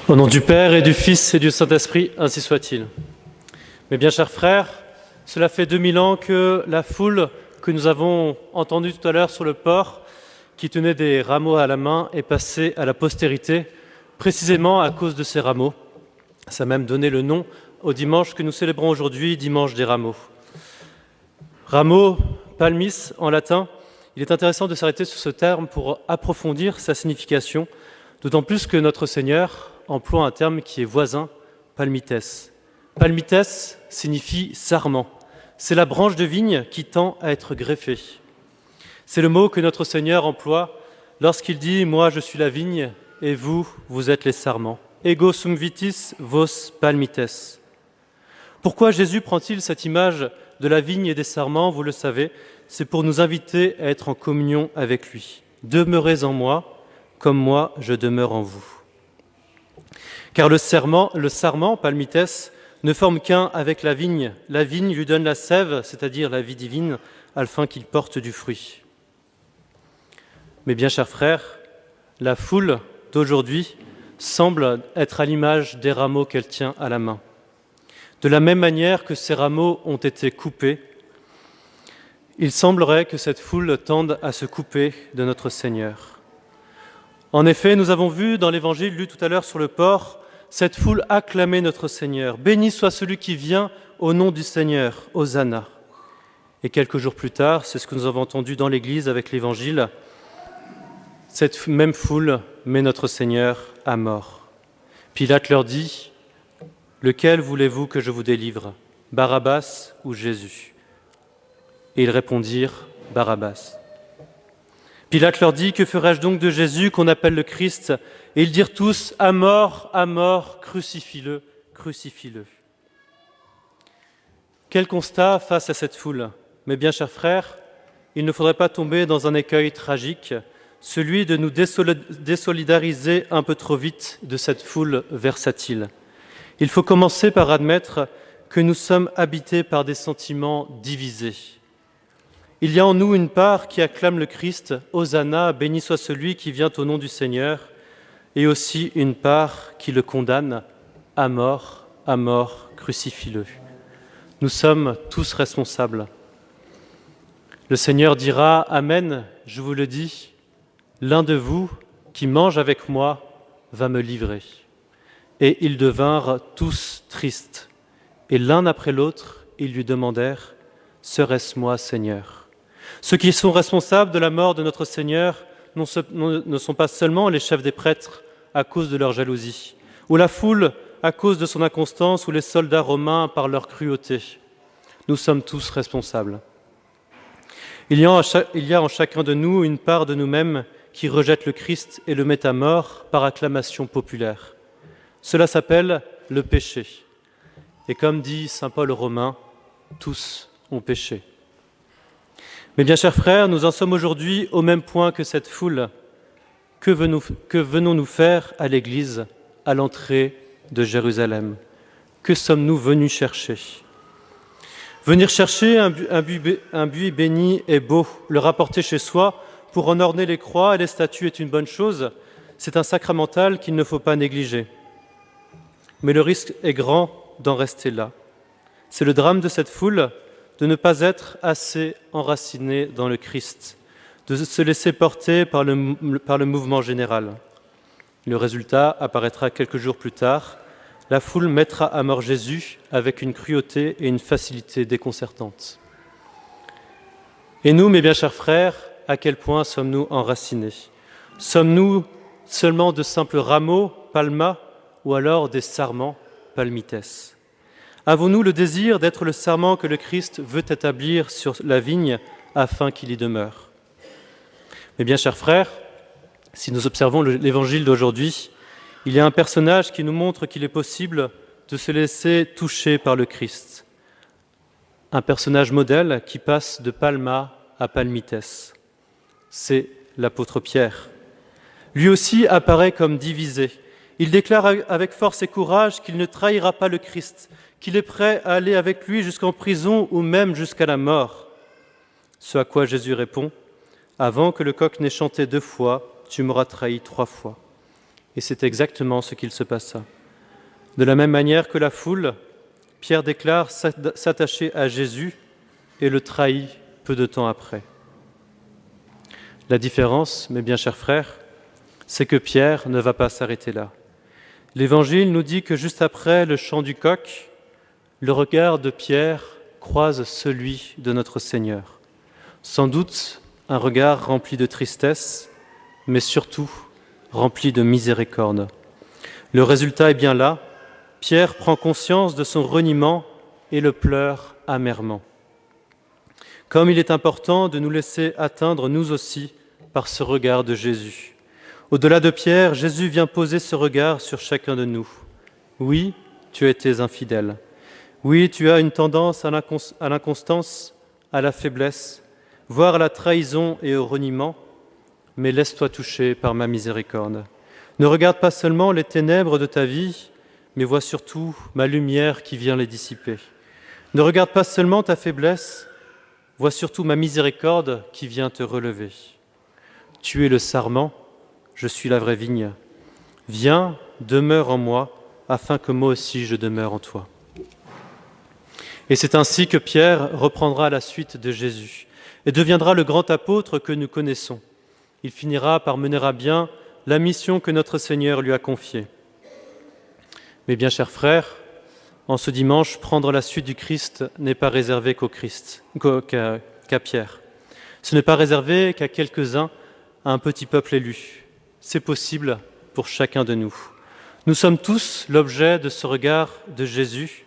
Au nom du Père et du Fils et du Saint-Esprit, ainsi soit-il. Mes bien chers frères, cela fait 2000 ans que la foule que nous avons entendue tout à l'heure sur le port, qui tenait des rameaux à la main, est passée à la postérité, précisément à cause de ces rameaux. Ça a même donné le nom au dimanche que nous célébrons aujourd'hui, dimanche des rameaux. Rameau, palmis en latin, il est intéressant de s'arrêter sur ce terme pour approfondir sa signification, d'autant plus que notre Seigneur emploie un terme qui est voisin, palmites. Palmites signifie sarment. C'est la branche de vigne qui tend à être greffée. C'est le mot que notre Seigneur emploie lorsqu'il dit « Moi, je suis la vigne, et vous, vous êtes les sarments. Ego sum vitis vos palmites ». Pourquoi Jésus prend-il cette image de la vigne et des sarments? Vous le savez, c'est pour nous inviter à être en communion avec lui. « Demeurez en moi, comme moi je demeure en vous ». Car le sarment, palmites, ne forme qu'un avec la vigne. La vigne lui donne la sève, c'est-à-dire la vie divine, afin qu'il porte du fruit. Mais bien chers frères, la foule d'aujourd'hui semble être à l'image des rameaux qu'elle tient à la main. De la même manière que ces rameaux ont été coupés, il semblerait que cette foule tende à se couper de notre Seigneur. En effet, nous avons vu dans l'Évangile lu tout à l'heure sur le port, cette foule acclamait notre Seigneur. « Béni soit celui qui vient au nom du Seigneur, Hosanna ». Et quelques jours plus tard, c'est ce que nous avons entendu dans l'Église avec l'Évangile, cette même foule met notre Seigneur à mort. Pilate leur dit « Lequel voulez-vous que je vous délivre, Barabbas ou Jésus ?» Et ils répondirent « Barabbas ». Pilate leur dit « Que ferai-je donc de Jésus qu'on appelle le Christ ?» Et ils dirent tous « À mort, crucifie-le, crucifie-le ». Quel constat face à cette foule? Mais bien chers frères, il ne faudrait pas tomber dans un écueil tragique, celui de nous désolidariser un peu trop vite de cette foule versatile. Il faut commencer par admettre que nous sommes habités par des sentiments divisés. Il y a en nous une part qui acclame le Christ, Hosanna, béni soit celui qui vient au nom du Seigneur, et aussi une part qui le condamne, à mort, crucifie-le. Nous sommes tous responsables. Le Seigneur dira, Amen, je vous le dis, l'un de vous qui mange avec moi va me livrer. Et ils devinrent tous tristes, et l'un après l'autre, ils lui demandèrent, serait-ce moi, Seigneur ? Ceux qui sont responsables de la mort de notre Seigneur ne sont pas seulement les chefs des prêtres à cause de leur jalousie, ou la foule à cause de son inconstance, ou les soldats romains par leur cruauté. Nous sommes tous responsables. Il y a en chacun de nous une part de nous-mêmes qui rejette le Christ et le met à mort par acclamation populaire. Cela s'appelle le péché. Et comme dit saint Paul aux Romains, tous ont péché. Mais bien chers frères, nous en sommes aujourd'hui au même point que cette foule. Que venons-nous faire à l'Église, à l'entrée de Jérusalem? Que sommes-nous venus chercher? Venir chercher un buis béni et beau, le rapporter chez soi pour en orner les croix et les statues est une bonne chose. C'est un sacramental qu'il ne faut pas négliger. Mais le risque est grand d'en rester là. C'est le drame de cette foule, de ne pas être assez enraciné dans le Christ, de se laisser porter par le mouvement général. Le résultat apparaîtra quelques jours plus tard. La foule mettra à mort Jésus avec une cruauté et une facilité déconcertantes. Et nous, mes bien chers frères, à quel point sommes-nous enracinés? Sommes-nous seulement de simples rameaux, palma, ou alors des sarments, palmites? Avons-nous le désir d'être le sarment que le Christ veut établir sur la vigne afin qu'il y demeure? Mais bien chers frères, si nous observons l'évangile d'aujourd'hui, il y a un personnage qui nous montre qu'il est possible de se laisser toucher par le Christ. Un personnage modèle qui passe de palma à palmites. C'est l'apôtre Pierre. Lui aussi apparaît comme divisé. Il déclare avec force et courage qu'il ne trahira pas le Christ, qu'il est prêt à aller avec lui jusqu'en prison ou même jusqu'à la mort. Ce à quoi Jésus répond « Avant que le coq n'ait chanté 2 fois, tu m'auras trahi 3 fois ». Et c'est exactement ce qu'il se passa. De la même manière que la foule, Pierre déclare s'attacher à Jésus et le trahit peu de temps après. La différence, mes bien chers frères, c'est que Pierre ne va pas s'arrêter là. L'Évangile nous dit que juste après le chant du coq, le regard de Pierre croise celui de notre Seigneur. Sans doute un regard rempli de tristesse, mais surtout rempli de miséricorde. Le résultat est bien là. Pierre prend conscience de son reniement et le pleure amèrement. Comme il est important de nous laisser atteindre, nous aussi, par ce regard de Jésus. Au-delà de Pierre, Jésus vient poser ce regard sur chacun de nous. Oui, tu as été infidèle. Oui, tu as une tendance à l'inconstance, à la faiblesse, voire à la trahison et au reniement, mais laisse-toi toucher par ma miséricorde. Ne regarde pas seulement les ténèbres de ta vie, mais vois surtout ma lumière qui vient les dissiper. Ne regarde pas seulement ta faiblesse, vois surtout ma miséricorde qui vient te relever. Tu es le sarment, je suis la vraie vigne. Viens, demeure en moi, afin que moi aussi je demeure en toi. Et c'est ainsi que Pierre reprendra la suite de Jésus et deviendra le grand apôtre que nous connaissons. Il finira par mener à bien la mission que notre Seigneur lui a confiée. Mes bien chers frères, en ce dimanche, prendre la suite du Christ n'est pas réservé qu'à Pierre. Ce n'est pas réservé qu'à quelques-uns, à un petit peuple élu. C'est possible pour chacun de nous. Nous sommes tous l'objet de ce regard de Jésus,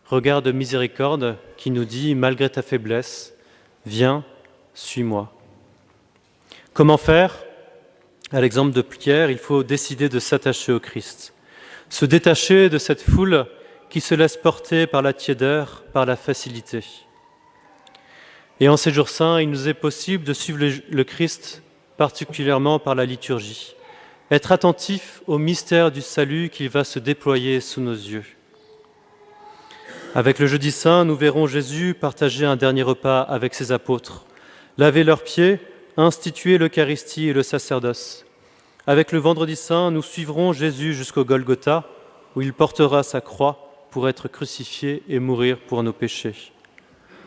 regard de miséricorde qui nous dit, malgré ta faiblesse, viens, suis-moi. Comment faire ? À l'exemple de Pierre, il faut décider de s'attacher au Christ, se détacher de cette foule qui se laisse porter par la tiédeur, par la facilité. Et en ces jours saints, il nous est possible de suivre le Christ, particulièrement par la liturgie, être attentif au mystère du salut qui va se déployer sous nos yeux. Avec le Jeudi Saint, nous verrons Jésus partager un dernier repas avec ses apôtres, laver leurs pieds, instituer l'Eucharistie et le sacerdoce. Avec le Vendredi Saint, nous suivrons Jésus jusqu'au Golgotha, où il portera sa croix pour être crucifié et mourir pour nos péchés.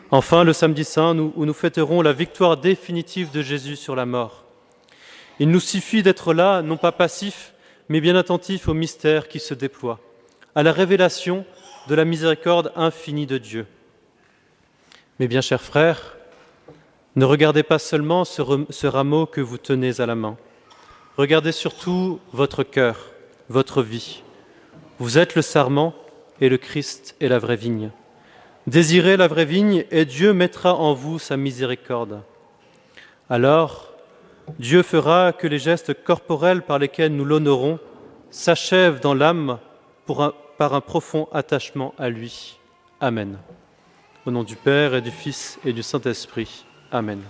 Enfin, le Samedi Saint, où nous fêterons la victoire définitive de Jésus sur la mort. Il nous suffit d'être là, non pas passifs, mais bien attentifs au mystère qui se déploie, à la révélation de la miséricorde infinie de Dieu. Mes bien chers frères, ne regardez pas seulement ce rameau que vous tenez à la main. Regardez surtout votre cœur, votre vie. Vous êtes le sarment et le Christ est la vraie vigne. Désirez la vraie vigne et Dieu mettra en vous sa miséricorde. Alors, Dieu fera que les gestes corporels par lesquels nous l'honorons s'achèvent dans l'âme par un profond attachement à lui. Amen. Au nom du Père et du Fils et du Saint-Esprit. Amen.